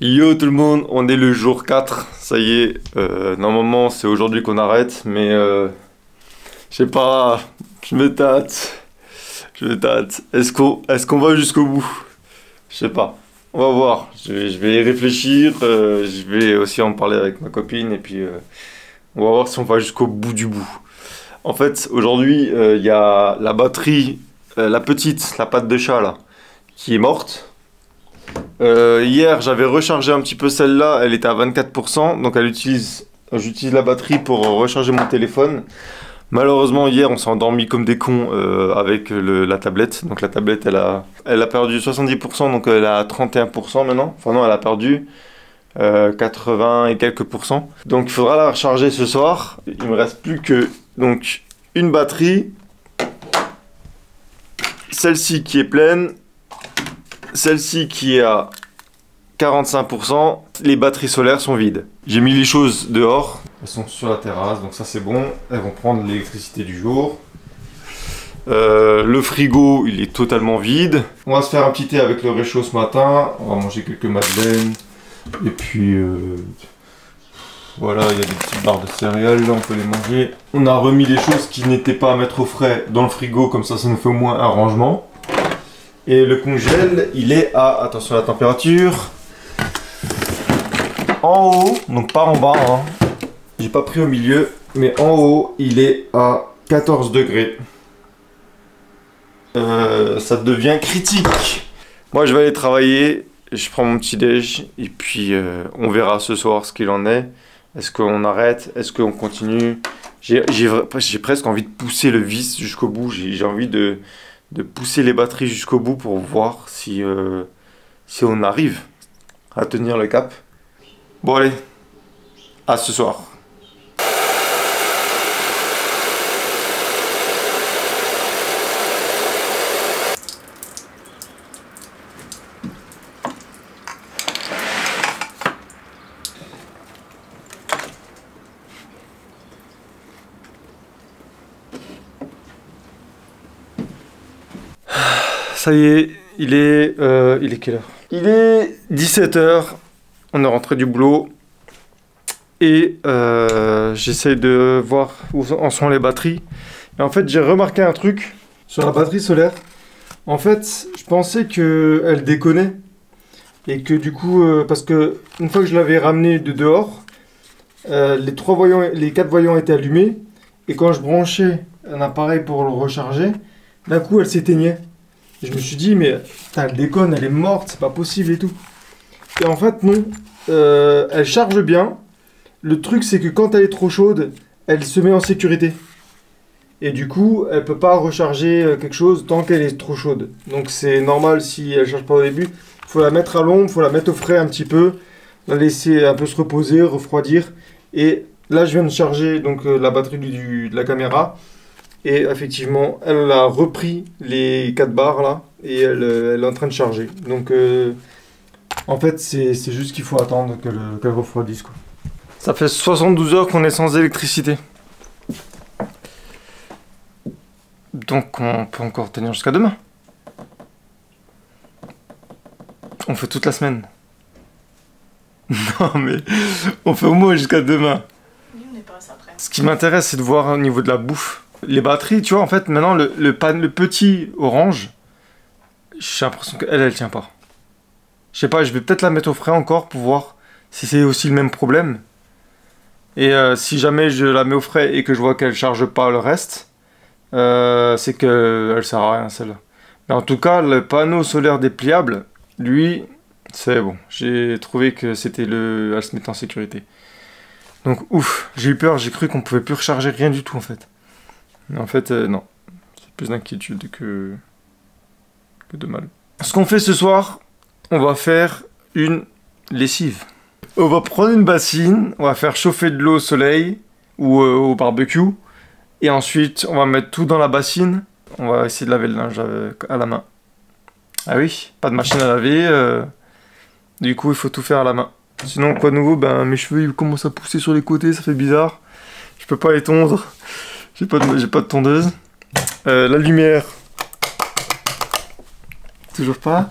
Yo tout le monde, on est le jour 4, ça y est, normalement c'est aujourd'hui qu'on arrête, mais je sais pas, je me tâte. Est-ce qu'on va jusqu'au bout? Je sais pas, on va voir, je vais y réfléchir, je vais aussi en parler avec ma copine et puis on va voir si on va jusqu'au bout du bout. En fait, aujourd'hui, il y a la batterie, la petite, la patte de chat là, qui est morte. Hier, j'avais rechargé un petit peu celle-là, elle était à 24%, donc j'utilise la batterie pour recharger mon téléphone. Malheureusement, hier, on s'est endormi comme des cons avec la tablette. Donc la tablette, elle a perdu 70%, donc elle est à 31% maintenant. Enfin non, elle a perdu 80 et quelques pourcents. Donc il faudra la recharger ce soir. Il me reste plus que donc une batterie, celle-ci qui est pleine, celle-ci qui est à 45%, les batteries solaires sont vides. J'ai mis les choses dehors, elles sont sur la terrasse, donc ça c'est bon, elles vont prendre l'électricité du jour. Le frigo, il est totalement vide. On va se faire un petit thé avec le réchaud ce matin, on va manger quelques madeleines, et puis voilà, il y a des petites barres de céréales, là on peut les manger. On a remis les choses qui n'étaient pas à mettre au frais dans le frigo, comme ça nous fait au moins un rangement. Et le congèle, il est à, attention à la température, en haut, donc pas en bas, hein. J'ai pas pris au milieu, mais en haut, il est à 14 degrés. Ça devient critique. Moi, je vais aller travailler, je prends mon petit déj, et puis on verra ce soir ce qu'il en est. Est-ce qu'on arrête? Est-ce qu'on continue? J'ai presque envie de pousser le vis jusqu'au bout, j'ai envie de pousser les batteries jusqu'au bout pour voir si on arrive à tenir le cap. Bon allez, à ce soir. Ça y est, il est quelle heure? Il est 17 h, on est rentré du boulot et j'essaye de voir où en sont les batteries. Et en fait, j'ai remarqué un truc sur la batterie solaire. En fait, je pensais qu'elle déconnait et que du coup, parce que une fois que je l'avais ramenée de dehors, les 4 voyants étaient allumés et quand je branchais un appareil pour le recharger, d'un coup, elle s'éteignait. Je me suis dit, mais putain, elle déconne, elle est morte, c'est pas possible et tout. Et en fait, non. Elle charge bien. Le truc, c'est que quand elle est trop chaude, elle se met en sécurité. Et du coup, elle peut pas recharger quelque chose tant qu'elle est trop chaude. Donc c'est normal si elle charge pas au début. Il faut la mettre à l'ombre, il faut la mettre au frais un petit peu. La laisser un peu se reposer, refroidir. Et là, je viens de charger donc, la batterie de la caméra. Et effectivement, elle a repris les 4 barres là et elle est en train de charger. Donc en fait, c'est juste qu'il faut attendre qu'elle refroidisse quoi. Ça fait 72 heures qu'on est sans électricité. Donc on peut encore tenir jusqu'à demain. On fait toute la semaine. Non mais on fait au moins jusqu'à demain. Ce qui m'intéresse, c'est de voir au niveau de la bouffe. Les batteries, tu vois, en fait, maintenant, le petit orange, j'ai l'impression qu'elle tient pas. Je sais pas, je vais peut-être la mettre au frais encore pour voir si c'est aussi le même problème. Et si jamais je la mets au frais et que je vois qu'elle charge pas le reste, c'est qu'elle sert à rien, celle-là. Mais en tout cas, le panneau solaire dépliable, lui, c'est bon. J'ai trouvé que c'était elle se mettait en sécurité. Donc, ouf, j'ai eu peur, j'ai cru qu'on pouvait plus recharger rien du tout, en fait. Mais en fait, non. C'est plus d'inquiétude que de mal. Ce qu'on fait ce soir, on va faire une lessive. On va prendre une bassine, on va faire chauffer de l'eau au soleil ou au barbecue. Et ensuite, on va mettre tout dans la bassine. On va essayer de laver le linge à la main. Ah oui, pas de machine à laver. Du coup, il faut tout faire à la main. Sinon, quoi de nouveau, ben, mes cheveux ils commencent à pousser sur les côtés, ça fait bizarre. Je peux pas les tondre. J'ai pas de tondeuse. La lumière. Toujours pas.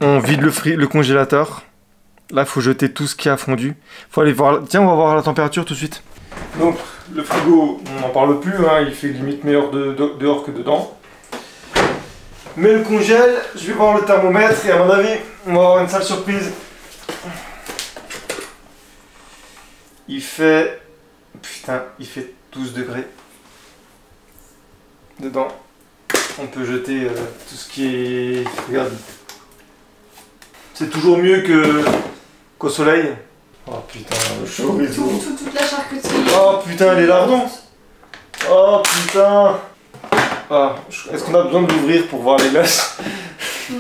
On vide le congélateur. Là, il faut jeter tout ce qui a fondu. Faut aller voir. Tiens, on va voir la température tout de suite. Donc, le frigo, on n'en parle plus. Hein, il fait limite meilleur dehors que dedans. Mais le congèle, je vais voir le thermomètre et à mon avis, on va avoir une sale surprise. Il fait... Putain, il fait 12 degrés. Dedans, on peut jeter tout ce qui est... Regarde. C'est toujours mieux qu'au soleil. Oh putain, le chorizo. Toute la charcuterie. Oh putain, les lardons. Oh putain. Ah, est-ce qu'on a besoin de l'ouvrir pour voir les glaces? Elles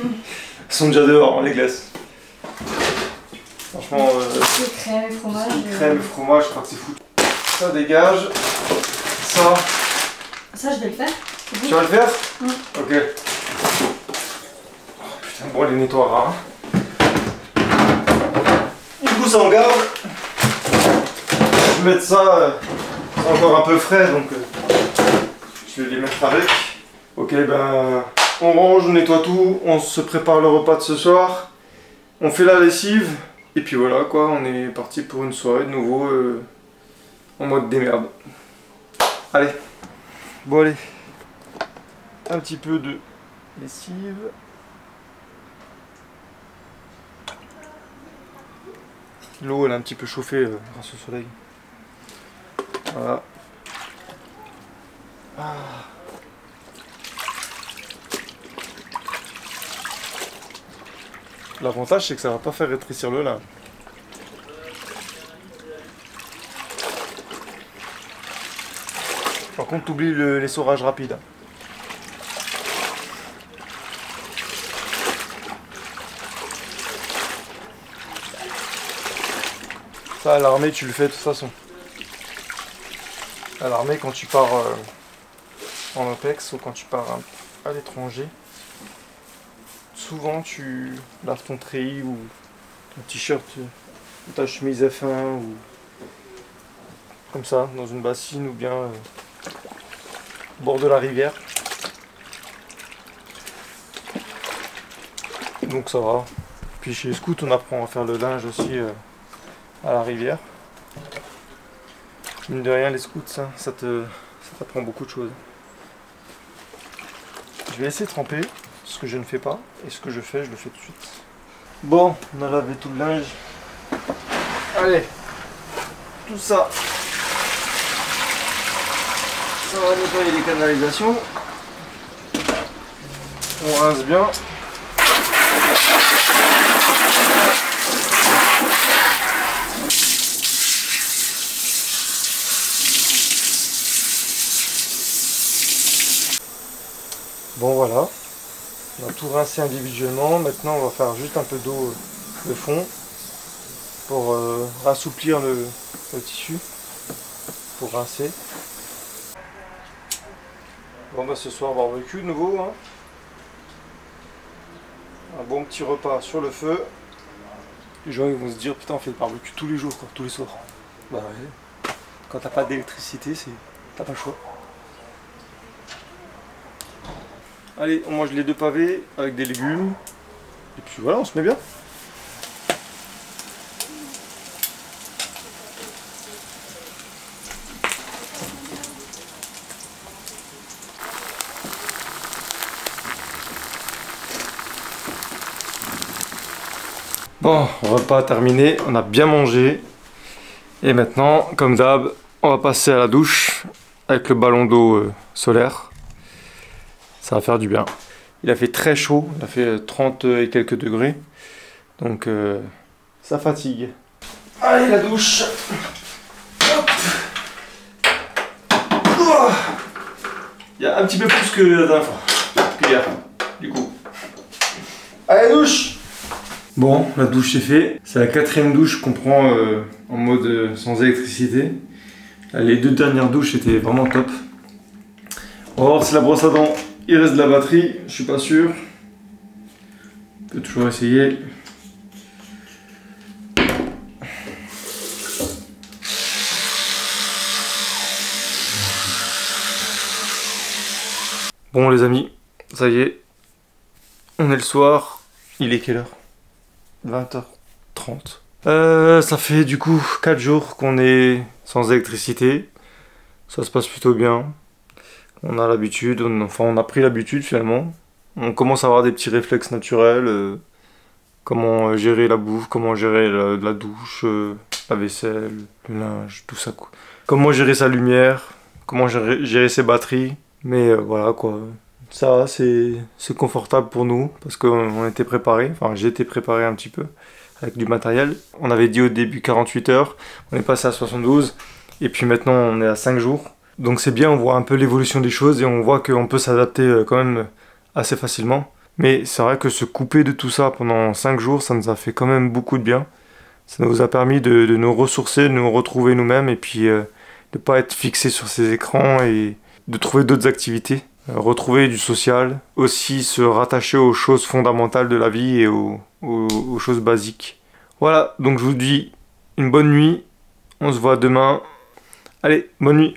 sont déjà dehors, les glaces. Franchement, crème et fromage. Crème et fromage, je crois que c'est fou. Ça dégage. Ça. Ça, je vais le faire. Tu vas le faire? Ok. Oh, putain, bon, elle les nettoiera. Hein. Du coup, ça en garde. Je vais mettre ça. C'est encore un peu frais, donc je vais les mettre avec. Ok, ben, on range, on nettoie tout, on se prépare le repas de ce soir. On fait la lessive. Et puis voilà quoi, on est parti pour une soirée de nouveau en mode démerde. Allez, bon allez, un petit peu de lessive. L'eau elle a un petit peu chauffé grâce au soleil. Voilà. Ah. L'avantage c'est que ça va pas faire rétrécir le linge. Par contre t'oublies l'essorage rapide. Ça à l'armée tu le fais de toute façon. À l'armée quand tu pars en OPEX ou quand tu pars à l'étranger. Souvent tu laves ton treillis ou ton t-shirt ou ta chemise F1 ou comme ça dans une bassine ou bien au bord de la rivière. Donc ça va. Puis chez les scouts on apprend à faire le linge aussi à la rivière. Mine de rien les scouts ça t'apprend beaucoup de choses. Je vais essayer de tremper. Ce que je ne fais pas, et ce que je fais, je le fais tout de suite. Bon, on a lavé tout le linge. Allez, tout ça. Ça va nettoyer les canalisations. On rince bien. Bon voilà. On a tout rincé individuellement, maintenant on va faire juste un peu d'eau de fond pour assouplir le tissu, pour rincer. Bon bah ce soir barbecue de nouveau, hein. Un bon petit repas sur le feu. Les gens ils vont se dire putain on fait le barbecue tous les jours, quoi, tous les soirs. Bah ouais, quand t'as pas d'électricité t'as pas le choix. Allez, on mange les 2 pavés avec des légumes. Et puis voilà, on se met bien. Bon, repas terminé, on a bien mangé. Et maintenant, comme d'hab, on va passer à la douche avec le ballon d'eau solaire. Ça va faire du bien. Il a fait très chaud, il a fait 30 et quelques degrés. Donc ça fatigue. Allez la douche. Hop. Il y a un petit peu plus que la dernière fois. Que hier, du coup. Allez douche. Bon, la douche c'est fait. C'est la 4e douche qu'on prend en mode sans électricité. Les 2 dernières douches étaient vraiment top. On va voir si la brosse à dents il reste de la batterie, je suis pas sûr. On peut toujours essayer. Bon les amis, ça y est. On est le soir. Il est quelle heure? 20h30. 11h30. Ça fait du coup 4 jours qu'on est sans électricité. Ça se passe plutôt bien. On a l'habitude, on a pris l'habitude finalement. On commence à avoir des petits réflexes naturels. Comment gérer la bouffe, comment gérer la douche, la vaisselle, le linge, tout ça quoi. Comment gérer sa lumière, comment gérer ses batteries. Mais voilà quoi. Ça c'est confortable pour nous parce qu'on était préparés. Enfin j'ai été préparé un petit peu avec du matériel. On avait dit au début 48 heures, on est passé à 72 et puis maintenant on est à 5 jours. Donc c'est bien, on voit un peu l'évolution des choses et on voit qu'on peut s'adapter quand même assez facilement. Mais c'est vrai que se couper de tout ça pendant 5 jours, ça nous a fait quand même beaucoup de bien. Ça nous a permis de nous ressourcer, de nous retrouver nous-mêmes et puis de ne pas être fixé sur ces écrans et de trouver d'autres activités. Retrouver du social, aussi se rattacher aux choses fondamentales de la vie et aux choses basiques. Voilà, donc je vous dis une bonne nuit, on se voit demain. Allez, bonne nuit.